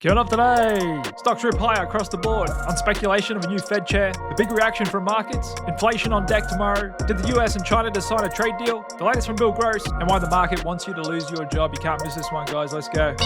Coming up today, stocks rip higher across the board on speculation of a new Fed chair, the big reaction from markets, inflation on deck tomorrow, did the US and China just sign a trade deal, the latest from Bill Gross, and why the market wants you to lose your job. You can't miss this one, guys. Let's go.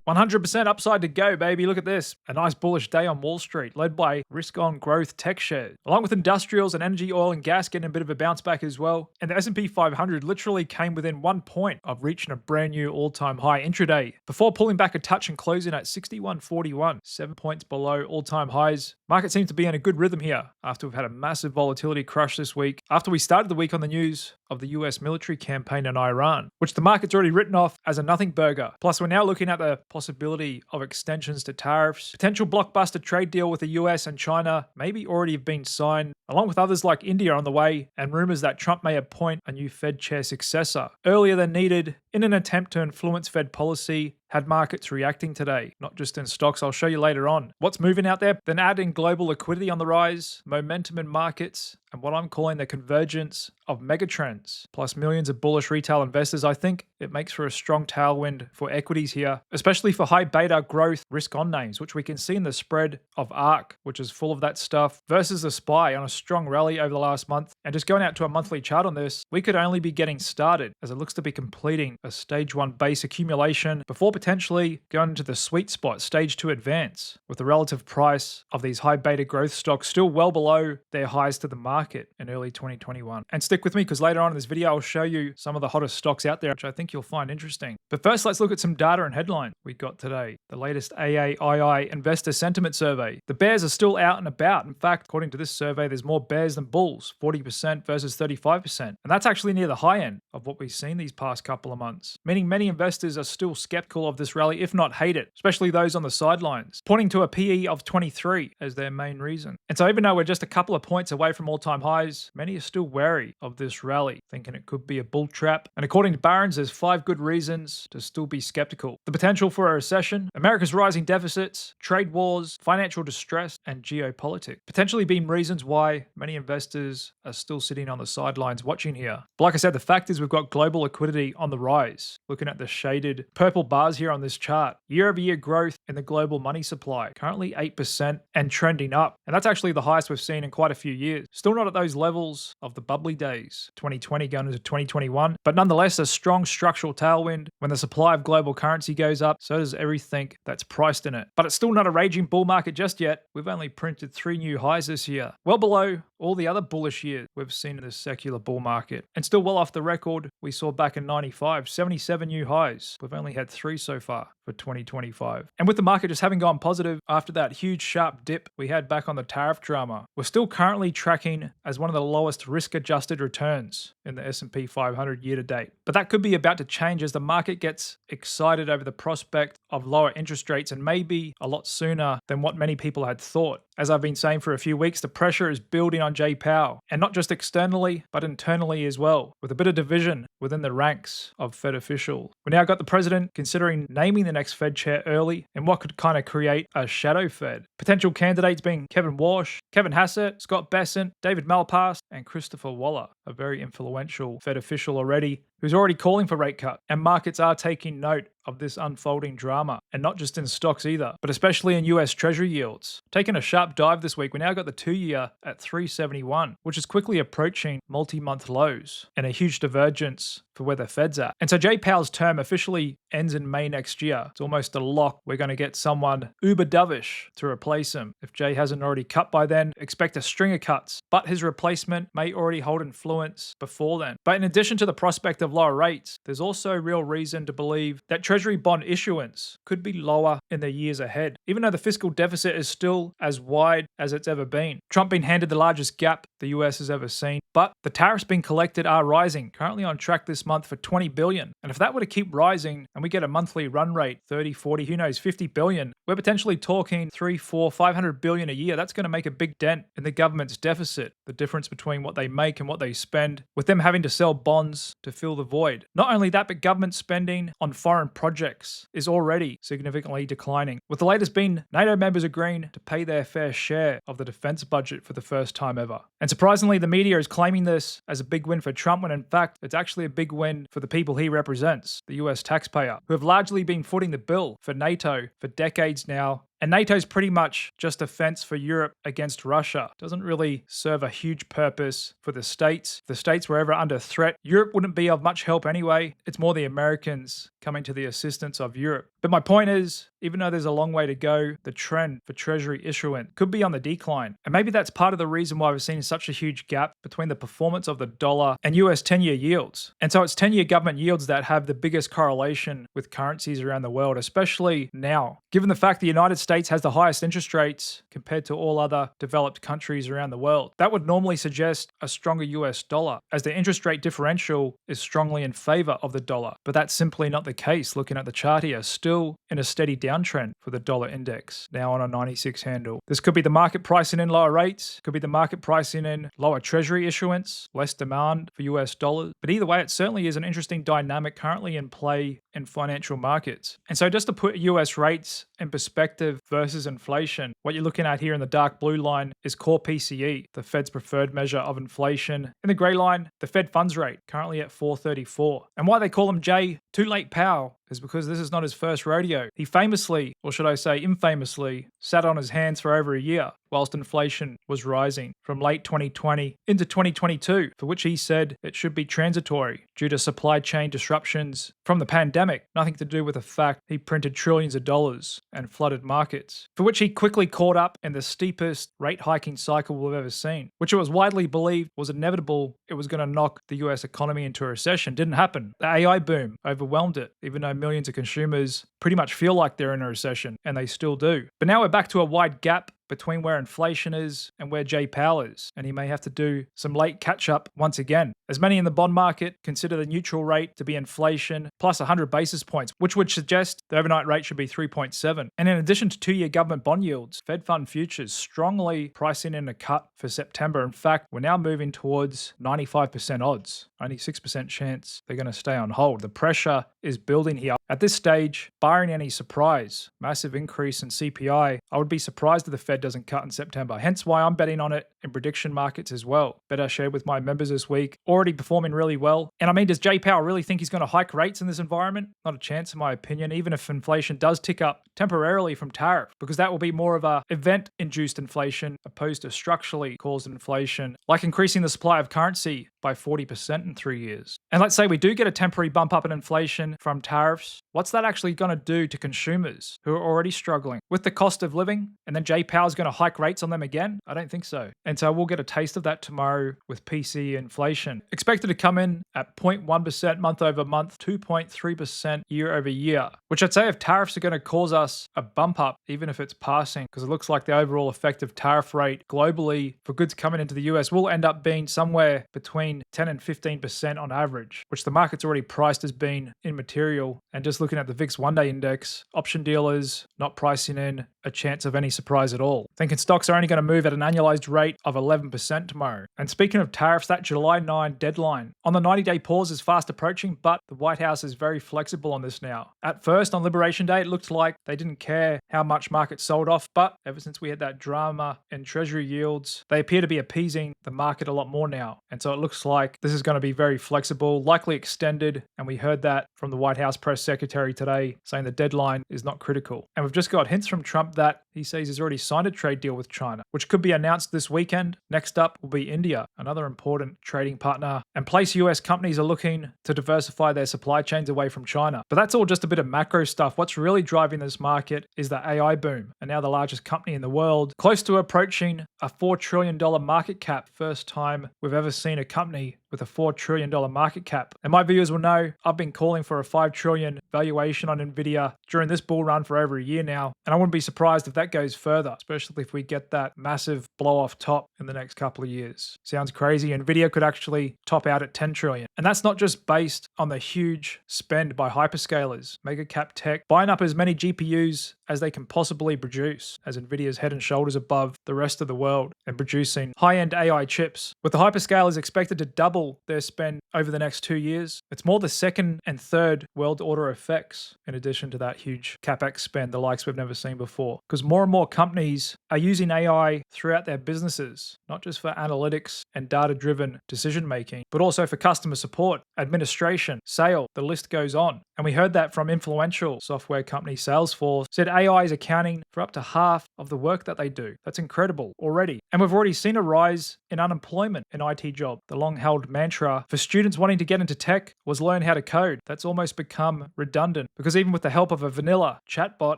100% upside to go, baby. Look at this. A nice bullish day on Wall Street, led by risk-on growth tech shares, along with industrials and energy, oil and gas getting a bit of a bounce back as well. And the S&P 500 literally came within 1 point of reaching a brand new all-time high intraday, before pulling back a touch and closing at 61.41, 7 points below all-time highs. Market seems to be in a good rhythm here after we've had a massive volatility crush this week, after we started the week on the news of the US military campaign in Iran, which the market's already written off as a nothing burger. Plus, we're now looking at the possibility of extensions to tariffs, potential blockbuster trade deal with the US and China maybe already have been signed, along with others like India on the way, and rumors that Trump may appoint a new Fed chair successor earlier than needed in an attempt to influence Fed policy. Had markets reacting today, not just in stocks. I'll show you later on what's moving out there. Then add in global liquidity on the rise, momentum in markets, and what I'm calling the convergence of megatrends, plus millions of bullish retail investors. I think it makes for a strong tailwind for equities here, especially for high beta growth risk-on names, which we can see in the spread of ARK, which is full of that stuff, versus the SPY on a strong rally over the last month. And just going out to a monthly chart on this, we could only be getting started, as it looks to be completing a stage 1 base accumulation before potentially going into the sweet spot, stage 2 advance, with the relative price of these high beta growth stocks still well below their highs to the market in early 2021. And stick with me, because later on in this video, I'll show you some of the hottest stocks out there, which I think you'll find interesting. But first, let's look at some data and headlines we got today. The latest AI investor sentiment survey. The bears are still out and about. In fact, according to this survey, there's more bears than bulls, 40% versus 35%. And that's actually near the high end of what we've seen these past couple of months, meaning many investors are still skeptical of this rally, if not hate it, especially those on the sidelines, pointing to a PE of 23 as their main reason. And so even though we're just a couple of points away from all-time highs, many are still wary of this rally, thinking it could be a bull trap. And according to Barron's, there's 5 good reasons to still be skeptical. The potential for a recession, America's rising deficits, trade wars, financial distress, and geopolitics, potentially being reasons why many investors are still sitting on the sidelines watching here. But like I said, the fact is we've got global liquidity on the rise. Looking at the shaded purple bars here on this chart, year-over-year growth in the global money supply, currently 8% and trending up. And that's actually the highest we've seen in quite a few years. Still not at those levels of the bubbly days, 2020 going into 2021, but nonetheless a strong structural tailwind. When the supply of global currency goes up, so does everything that's priced in it. But it's still not a raging bull market just yet. We've only printed 3 new highs this year, well below all the other bullish years we've seen in this secular bull market, and still well off the record we saw back in 95, 77 new highs. We've only had 3 so far for 2025. And with the market just having gone positive after that huge sharp dip we had back on the tariff drama, we're still currently tracking as one of the lowest risk-adjusted returns in the S&P 500 year to date. But that could be about to change as the market gets excited over the prospect of lower interest rates, and maybe a lot sooner than what many people had thought. As I've been saying for a few weeks, the pressure is building on Jay Powell, and not just externally, but internally as well, with a bit of division within the ranks of Fed officials. We now got the president considering naming the next Fed chair early in what could kind of create a shadow Fed. Potential candidates being Kevin Warsh, Kevin Hassett, Scott Bessent, David Malpass, and Christopher Waller, a very influential Fed official already, who's already calling for rate cut. And markets are taking note of this unfolding drama, and not just in stocks either, but especially in US Treasury yields. Taking a sharp dive this week, we now got the 2-year at 371, which is quickly approaching multi-month lows, and a huge divergence for where the Fed's at. And so Jay Powell's term officially ends in May next year. It's almost a lock. We're going to get someone uber dovish to replace him. If Jay hasn't already cut by then, expect a string of cuts, but his replacement may already hold influence before then. But in addition to the prospect of lower rates, there's also real reason to believe that Treasury bond issuance could be lower in the years ahead, even though the fiscal deficit is still as wide as it's ever been. Trump being handed the largest gap the US has ever seen, but the tariffs being collected are rising, currently on track this month for $20 billion. And if that were to keep rising and we get a monthly run rate, 30, 40, who knows, 50 billion, we're potentially talking 3, 4, 500 billion a year. That's going to make a big dent in the government's deficit, the difference between what they make and what they spend, with them having to sell bonds to fill the void. Not only that, but government spending on foreign projects is already significantly declining, with the latest being NATO members agreeing to pay their fair share of the defense budget for the first time ever. And surprisingly, the media is claiming this as a big win for Trump, when in fact, it's actually a big win for the people he represents, the US taxpayer, who have largely been footing the bill for NATO for decades now. And NATO's pretty much just a fence for Europe against Russia. Doesn't really serve a huge purpose for the States. If the States were ever under threat, Europe wouldn't be of much help anyway. It's more the Americans coming to the assistance of Europe. But my point is, even though there's a long way to go, the trend for treasury issuance could be on the decline. And maybe that's part of the reason why we've seen such a huge gap between the performance of the dollar and US 10-year yields. And so it's 10-year government yields that have the biggest correlation with currencies around the world, especially now. Given the fact the United States has the highest interest rates compared to all other developed countries around the world, that would normally suggest a stronger US dollar, as the interest rate differential is strongly in favor of the dollar. But that's simply not the case. Looking at the chart here, still in a steady downtrend for the dollar index, now on a 96 handle. This could be the market pricing in lower rates, could be the market pricing in lower treasury issuance, less demand for US dollars. But either way, it certainly is an interesting dynamic currently in play in financial markets. And so just to put US rates in perspective versus inflation, what you're looking at here in the dark blue line is core PCE, the Fed's preferred measure of inflation. In the grey line, the Fed funds rate, currently at 434. And why they call him Jay Too Late Powell is because this is not his first rodeo. He famously, or should I say infamously, sat on his hands for over a year whilst inflation was rising from late 2020 into 2022, for which he said it should be transitory due to supply chain disruptions from the pandemic, nothing to do with the fact he printed trillions of dollars and flooded markets, for which he quickly caught up in the steepest rate hiking cycle we've ever seen, which it was widely believed was inevitable. It was going to knock the US economy into a recession. Didn't happen. The AI boom overwhelmed it, even though millions of consumers pretty much feel like they're in a recession, and they still do. But now we're back to a wide gap between where inflation is and where Jay Powell is, and he may have to do some late catch-up once again, as many in the bond market consider the neutral rate to be inflation plus 100 basis points, which would suggest the overnight rate should be 3.7. And in addition to 2-year government bond yields, Fed fund futures strongly pricing in a cut for September. In fact, we're now moving towards 95% odds, 96% chance they're going to stay on hold. The pressure is building here. At this stage, barring any surprise, massive increase in CPI, I would be surprised if the Fed doesn't cut in September. Hence why I'm betting on it in prediction markets as well. Bet I shared with my members this week, already performing really well. And I mean, does Jay Powell really think he's going to hike rates in this environment? Not a chance in my opinion, even if inflation does tick up temporarily from tariff, because that will be more of a event-induced inflation opposed to structurally caused inflation, like increasing the supply of currency by 40% in 3 years. And let's say we do get a temporary bump up in inflation from tariffs. What's that actually going to do to consumers who are already struggling with the cost of living? And then Jay Powell's going to hike rates on them again? I don't think so. And so we'll get a taste of that tomorrow with PCE inflation. Expected to come in at 0.1% month over month, 2.3% year over year, which I'd say if tariffs are going to cause us a bump up, even if it's passing, because it looks like the overall effective tariff rate globally for goods coming into the US will end up being somewhere between 10 and 15% on average, which the market's already priced as being immaterial. And just looking at the VIX one-day index, option dealers not pricing in a chance of any surprise at all. Thinking stocks are only going to move at an annualized rate of 11% tomorrow. And speaking of tariffs, that July 9 deadline on the 90-day pause is fast approaching, but the White House is very flexible on this now. At first, on Liberation Day, it looked like they didn't care how much markets sold off, but ever since we had that drama in treasury yields, they appear to be appeasing the market a lot more now. And so it looks like this is going to be very flexible, likely extended, and we heard that from the White House press secretary today, saying the deadline is not critical. And we've just got hints from Trump that he says he's already signed a trade deal with China, which could be announced this weekend. Next up will be India, another important trading partner, and place US companies are looking to diversify their supply chains away from China. But that's all just a bit of macro stuff. What's really driving this market is the AI boom, and now the largest company in the world, close to approaching a $4 trillion market cap. First time we've ever seen a company with a $4 trillion market cap. And my viewers will know I've been calling for a $5 trillion valuation on Nvidia during this bull run for over a year now. And I wouldn't be surprised if that goes further, especially if we get that massive blow off top in the next couple of years. Sounds crazy. Nvidia could actually top out at 10 trillion. And that's not just based on the huge spend by hyperscalers, mega cap tech, buying up as many GPUs as they can possibly produce, as Nvidia is head and shoulders above the rest of the world and producing high-end AI chips. With the hyperscalers expected to double their spend over the next 2 years, it's more the second and third world order effects, in addition to that huge capex spend, the likes we've never seen before. Because more and more companies are using AI throughout their businesses, not just for analytics and data-driven decision-making, but also for customer support, administration, sale, the list goes on. And we heard that from influential software company Salesforce, said AI is accounting for up to half of the work that they do. That's incredible already. And we've already seen a rise in unemployment in IT job. The long-held mantra for students wanting to get into tech was learn how to code. That's almost become redundant because even with the help of a vanilla chatbot,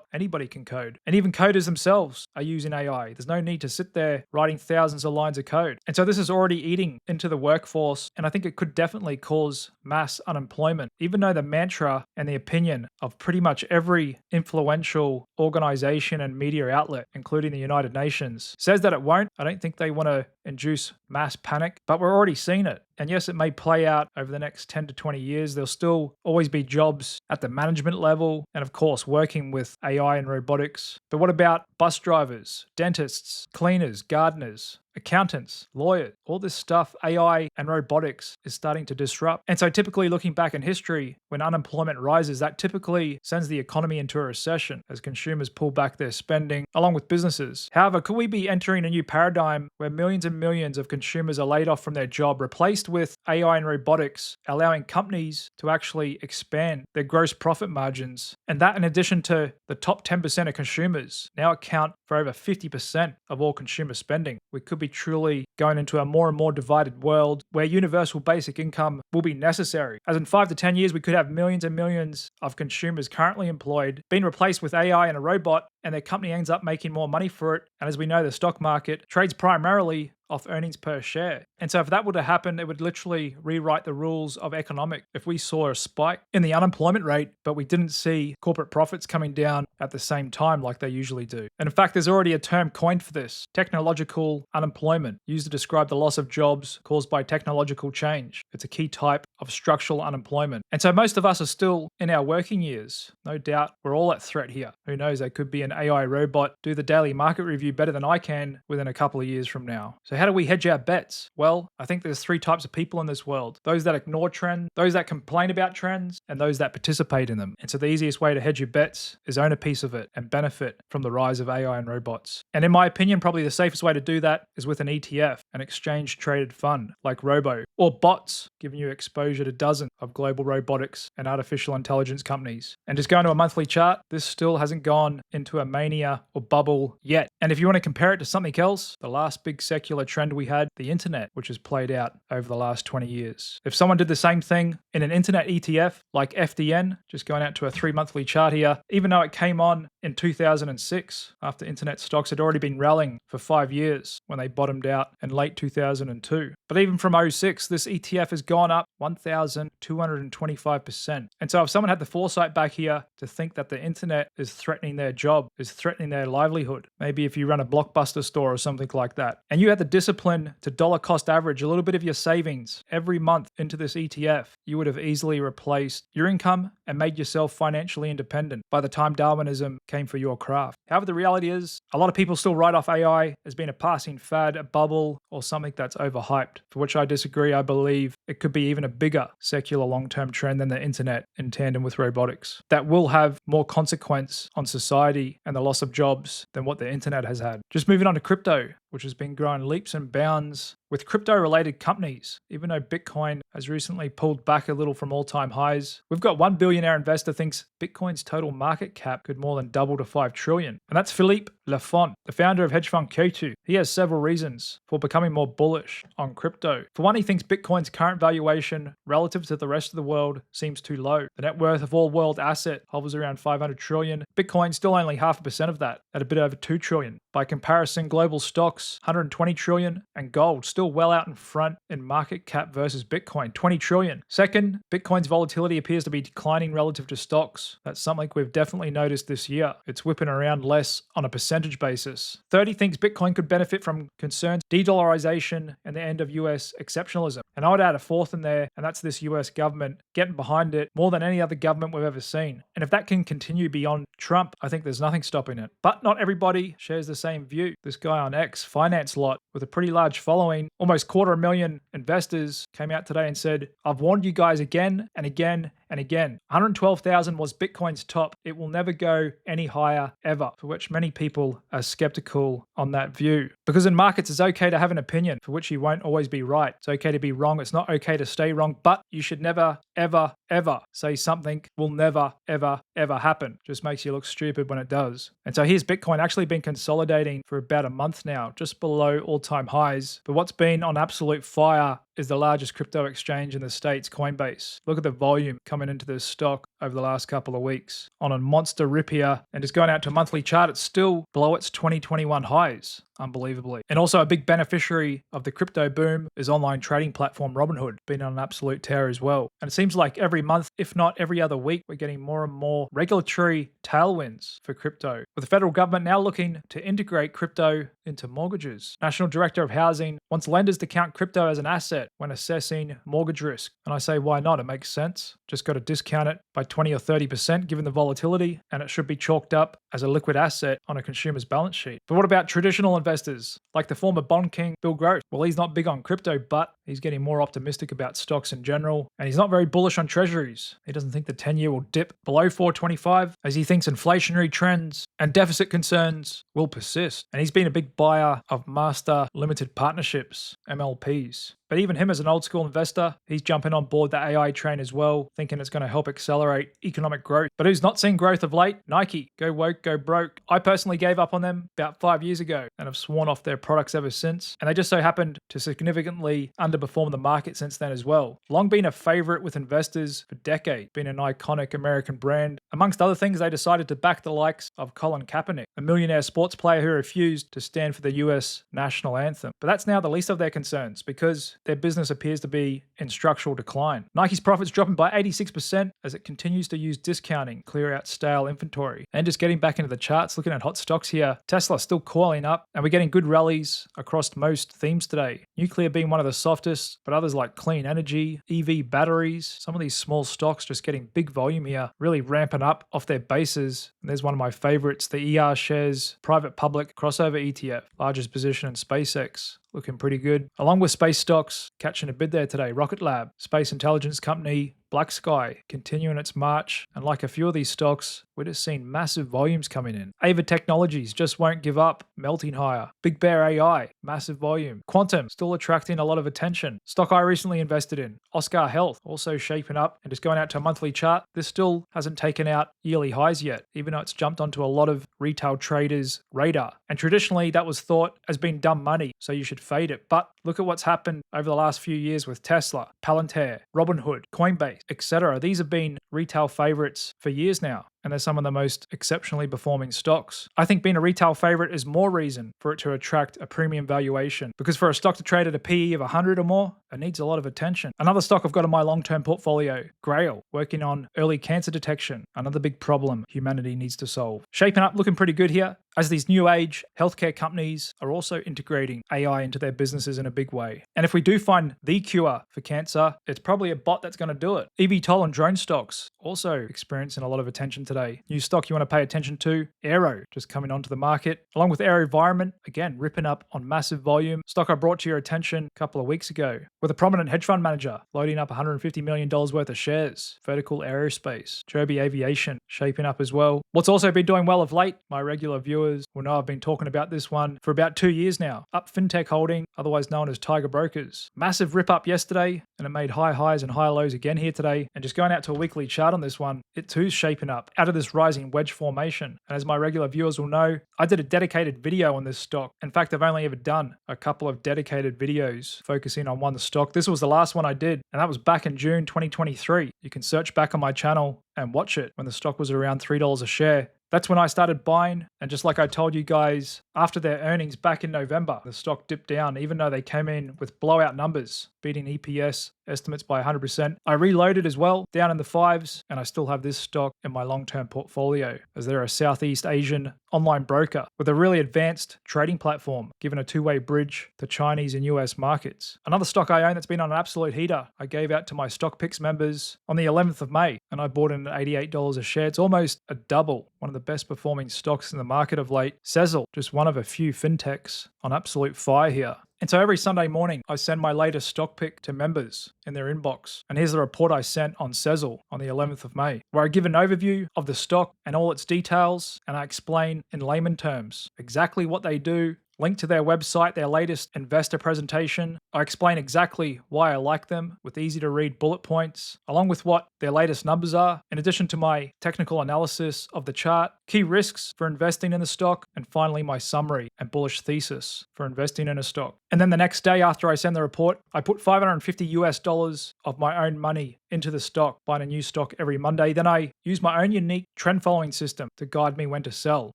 anybody can code. And even coders themselves are using AI. There's no need to sit there writing thousands of lines of code. And so this is already eating into the workforce, and I think it could definitely cause mass unemployment, even though the mantra and the opinion of pretty much every influential organization and media outlet, including the United Nations, says that it won't. I don't think they want to induce mass panic, but we're already seeing it. And yes, it may play out over the next 10 to 20 years. There'll still always be jobs at the management level and, of course, working with AI and robotics. But what about bus drivers, dentists, cleaners, gardeners, accountants, lawyers, all this stuff, AI and robotics is starting to disrupt. And so typically looking back in history, when unemployment rises, that typically sends the economy into a recession as consumers pull back their spending along with businesses. However, could we be entering a new paradigm where millions and millions of consumers are laid off from their job, replaced with AI and robotics, allowing companies to actually expand their gross profit margins? And that in addition to the top 10% of consumers now account for over 50% of all consumer spending. We could be truly going into a more and more divided world where universal basic income will be necessary. As in 5 to 10 years, we could have millions and millions of consumers currently employed being replaced with AI and a robot, and their company ends up making more money for it. And as we know, the stock market trades primarily off earnings per share. And so if that were to happen, it would literally rewrite the rules of economic. If we saw a spike in the unemployment rate, but we didn't see corporate profits coming down at the same time like they usually do. And in fact, there's already a term coined for this, technological unemployment, used to describe the loss of jobs caused by technological change. It's a key type of structural unemployment. And so most of us are still in our working years. No doubt we're all at threat here. Who knows, there could be an AI robot do the daily market review better than I can within a couple of years from now. So how do we hedge our bets? Well, I think there's 3 types of people in this world. Those that ignore trends, those that complain about trends, and those that participate in them. And so the easiest way to hedge your bets is own a piece of it and benefit from the rise of AI and robots. And in my opinion, probably the safest way to do that is with an ETF, an exchange traded fund like Robo, or bots, giving you exposure to dozens of global robotics and artificial intelligence companies. And just going to a monthly chart, this still hasn't gone into a mania or bubble yet. And if you want to compare it to something else, the last big secular trend we had, the internet, which has played out over the last 20 years. If someone did the same thing in an internet ETF like FDN, just going out to a 3-monthly chart here, even though it came on in 2006 after internet stocks had already been rallying for 5 years when they bottomed out in late 2002. But even from '06, this ETF has gone up 1,225%. And so if someone had the foresight back here to think that the internet is threatening their job, is threatening their livelihood, maybe if you run a Blockbuster store or something like that, and you had the discipline to dollar cost average a little bit of your savings every month into this ETF, you would have easily replaced your income and made yourself financially independent by the time Darwinism came for your craft. However, the reality is a lot of people still write off AI as being a passing fad, a bubble, or something that's overhyped, for which I disagree. I believe it could be even a bigger secular long-term trend than the internet in tandem with robotics that will have more consequence on society and the loss of jobs than what the internet has had. Just moving on to crypto, which has been growing leaps and bounds with crypto-related companies. Even though Bitcoin has recently pulled back a little from all-time highs, we've got one billionaire investor thinks Bitcoin's total market cap could more than double to 5 trillion. And that's Philippe Lafont, the founder of hedge fund Q2. He has several reasons for becoming more bullish on crypto. For one, he thinks Bitcoin's current valuation relative to the rest of the world seems too low. The net worth of all world asset hovers around 500 trillion. Bitcoin's still only 0.5% of that, at a bit over 2 trillion. By comparison, global stocks, 120 trillion, and gold still well out in front in market cap versus Bitcoin, 20 trillion. Second, Bitcoin's volatility appears to be declining relative to stocks. That's something we've definitely noticed this year. It's whipping around less on a percentage percentage basis. 30 thinks Bitcoin could benefit from concerns, de-dollarization, and the end of US exceptionalism. And I would add a fourth in there, and that's this US government getting behind it more than any other government we've ever seen. And if that can continue beyond Trump, I think there's nothing stopping it. But not everybody shares the same view. This guy on X, Finance Lot, with a pretty large following, almost 250,000 investors, came out today and said, I've warned you guys again and again and again. 112,000 was Bitcoin's top. It will never go any higher ever, for which many people are skeptical on that view. Because in markets, it's okay to have an opinion, for which you won't always be right. It's okay to be wrong. It's not okay to stay wrong, but you should never, ever, ever say something will never, ever, ever happen. Just makes you look stupid when it does. And so here's Bitcoin actually been consolidating for about a month now, just below all-time highs. But what's been on absolute fire is the largest crypto exchange in the States, Coinbase. Look at the volume coming into this stock over the last couple of weeks on a monster rip here, and just going out to a monthly chart, it's still below its 2021 highs, unbelievably. And also a big beneficiary of the crypto boom is online trading platform Robinhood, been on an absolute tear as well. And it seems like every month, if not every other week, we're getting more and more regulatory tailwinds for crypto, with the federal government now looking to integrate crypto into mortgages. National Director of Housing wants lenders to count crypto as an asset when assessing mortgage risk. And I say, why not? It makes sense. Just got to discount it by 20 or 30% given the volatility, and it should be chalked up as a liquid asset on a consumer's balance sheet. But what about traditional investors, like the former bond king, Bill Gross? Well, he's not big on crypto, but he's getting more optimistic about stocks in general, and he's not very bullish on treasuries. He doesn't think the 10-year will dip below 425, as he thinks inflationary trends and deficit concerns will persist. And he's been a big buyer of master limited partnerships, MLPs. But even him as an old school investor, he's jumping on board the AI train as well, thinking it's going to help accelerate economic growth. But who's not seen growth of late? Nike. Go woke, go broke. I personally gave up on them about 5 years ago and have sworn off their products ever since. And they just so happened to significantly underperform the market since then as well. Long been a favorite with investors for decades, been an iconic American brand. Amongst other things, they decided to back the likes of Colin Kaepernick, a millionaire sports player who refused to stand for the US national anthem. But that's now the least of their concerns, because their business appears to be in structural decline. Nike's profits dropping by 86% as it continues to use discounting, clear out stale inventory. And just getting back into the charts, looking at hot stocks here, Tesla still coiling up, and we're getting good rallies across most themes today. Nuclear being one of the softest, but others like clean energy, EV batteries, some of these small stocks just getting big volume here, really ramping up off their bases. And there's one of my favorites, the ER shares private public crossover ETF, largest position in SpaceX. Looking pretty good. Along with space stocks, catching a bid there today. Rocket Lab, space intelligence company, Black Sky, continuing its march. And like a few of these stocks, we're just seeing massive volumes coming in. Ava Technologies just won't give up, melting higher. Big Bear AI, massive volume. Quantum, still attracting a lot of attention. Stock I recently invested in. Oscar Health, also shaping up and just going out to a monthly chart. This still hasn't taken out yearly highs yet, even though it's jumped onto a lot of retail traders' radar. And traditionally, that was thought as being dumb money, so you should fade it. But look at what's happened over the last few years with Tesla, Palantir, Robinhood, Coinbase, etc. These have been retail favorites for years now, and they're some of the most exceptionally performing stocks. I think being a retail favorite is more reason for it to attract a premium valuation, because for a stock to trade at a PE of 100 or more, it needs a lot of attention. Another stock I've got in my long-term portfolio, Grail, working on early cancer detection, another big problem humanity needs to solve. Shaping up, looking pretty good here, as these new age healthcare companies are also integrating AI into their businesses in a big way. And if we do find the cure for cancer, it's probably a bot that's going to do it. eVTOL and drone stocks also experiencing a lot of attention today. New stock you want to pay attention to, Aero, just coming onto the market. Along with AeroVironment, again, ripping up on massive volume. Stock I brought to your attention a couple of weeks ago, with a prominent hedge fund manager loading up $150 million worth of shares. Vertical Aerospace, Joby Aviation, shaping up as well. What's also been doing well of late, my regular viewers will know I've been talking about this one for about 2 years now. Up FinTech Holding, otherwise known as Tiger Brokers. Massive rip up yesterday, and it made high highs and high lows again here today. And just going out to a weekly chart on this one, it too's shaping up out of this rising wedge formation. And as my regular viewers will know, I did a dedicated video on this stock. In fact, I've only ever done a couple of dedicated videos focusing on one stock. This was the last one I did, and that was back in June 2023. You can search back on my channel and watch it when the stock was around $3 a share. That's when I started buying, and just like I told you guys, after their earnings back in November, the stock dipped down even though they came in with blowout numbers, beating EPS estimates by 100%. I reloaded as well, down in the fives, and I still have this stock in my long-term portfolio, as they're a Southeast Asian online broker with a really advanced trading platform, given a two-way bridge to Chinese and US markets. Another stock I own that's been on an absolute heater, I gave out to my Stock Picks members on the 11th of May, and I bought in at $88 a share. It's almost a double, one of the best performing stocks in the market of late. Sezzle, just one of a few fintechs on absolute fire here. And so every Sunday morning, I send my latest stock pick to members in their inbox. And here's the report I sent on Sezzle on the 11th of May, where I give an overview of the stock and all its details, and I explain in layman terms exactly what they do, link to their website, their latest investor presentation. I explain exactly why I like them with easy to read bullet points, along with what their latest numbers are, in addition to my technical analysis of the chart, key risks for investing in the stock, and finally my summary and bullish thesis for investing in a stock. And then the next day after I send the report, I put $550 of my own money into the stock, buying a new stock every Monday. Then I use my own unique trend following system to guide me when to sell.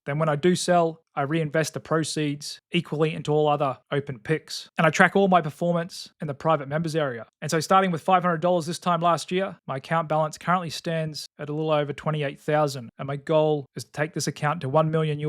Then when I do sell, I reinvest the proceeds equally into all other open picks. And I track all my performance in the private members area. And so starting with $500 this time last year, my account balance currently stands at a little over $28,000. And my goal is to take this account to $1 million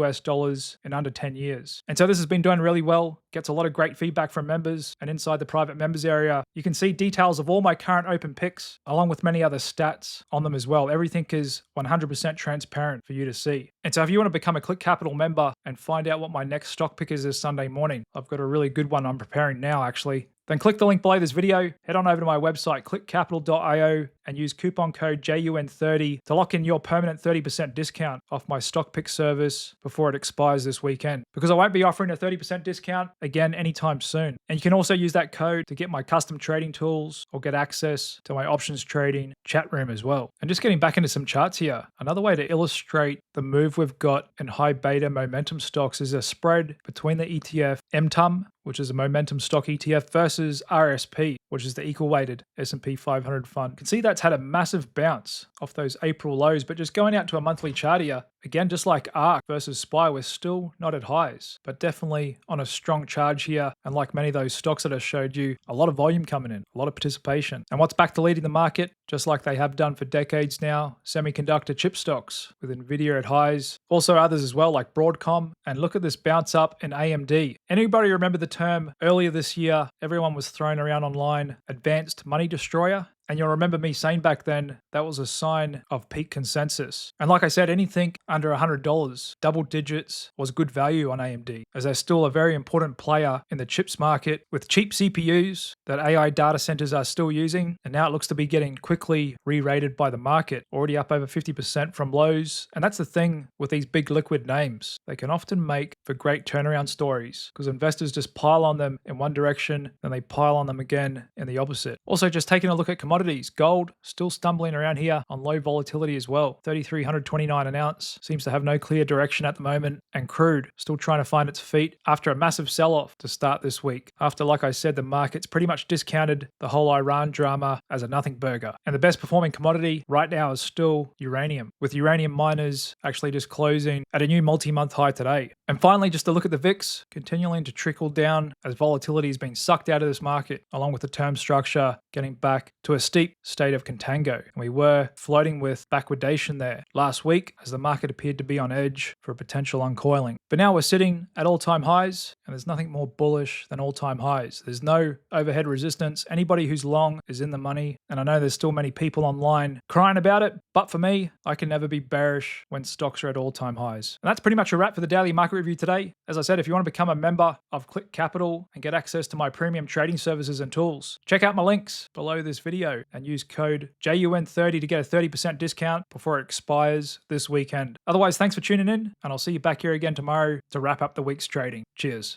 in under 10 years. And so this has been doing really well, gets a lot of great feedback from members. And inside the private members area, you can see details of all my current open picks, along with many other stats on them as well. Everything is 100% transparent for you to see. And so if you want to become a Click Capital member and find out what my next stock pick is this Sunday morning, I've got a really good one I'm preparing now actually. Then click the link below this video, head on over to my website, clickcapital.io, and use coupon code JUN30 to lock in your permanent 30% discount off my stock pick service before it expires this weekend. Because I won't be offering a 30% discount again anytime soon. And you can also use that code to get my custom trading tools or get access to my options trading chat room as well. And just getting back into some charts here, another way to illustrate the move we've got in high beta momentum stocks is a spread between the ETF MTUM, which is a momentum stock ETF, versus RSP, which is the equal weighted S&P 500 fund. You can see that's had a massive bounce off those April lows, but just going out to a monthly chart here, again, just like ARK versus SPY, we're still not at highs, but definitely on a strong charge here. And like many of those stocks that I showed you, a lot of volume coming in, a lot of participation. And what's back to leading the market, just like they have done for decades now, semiconductor chip stocks with Nvidia at highs, also others as well like Broadcom. And look at this bounce up in AMD. Anybody remember the term earlier this year, everyone was throwing around online, advanced money destroyer? And you'll remember me saying back then, that was a sign of peak consensus. And like I said, anything under $100, double digits, was good value on AMD, as they're still a very important player in the chips market with cheap CPUs that AI data centers are still using. And now it looks to be getting quickly re-rated by the market, already up over 50% from lows. And that's the thing with these big liquid names. They can often make for great turnaround stories because investors just pile on them in one direction, then they pile on them again in the opposite. Also, just taking a look at commodities. Gold still stumbling around here on low volatility as well. 3,329 an ounce seems to have no clear direction at the moment. And crude still trying to find its feet after a massive sell-off to start this week. After, like I said, the market's pretty much discounted the whole Iran drama as a nothing burger. And the best performing commodity right now is still uranium, with uranium miners actually just closing at a new multi-month high today. And finally, just to look at the VIX, continuing to trickle down as volatility has been sucked out of this market, along with the term structure getting back to a steep state of contango. And we were floating with backwardation there last week as the market appeared to be on edge for a potential uncoiling. But now we're sitting at all-time highs, and there's nothing more bullish than all-time highs. There's no overhead resistance. Anybody who's long is in the money. And I know there's still many people online crying about it, but for me, I can never be bearish when stocks are at all-time highs. And that's pretty much a wrap for the daily market review today. As I said, if you want to become a member of Click Capital and get access to my premium trading services and tools, check out my links below this video and use code JUN30 to get a 30% discount before it expires this weekend. Otherwise, thanks for tuning in, and I'll see you back here again tomorrow to wrap up the week's trading. Cheers.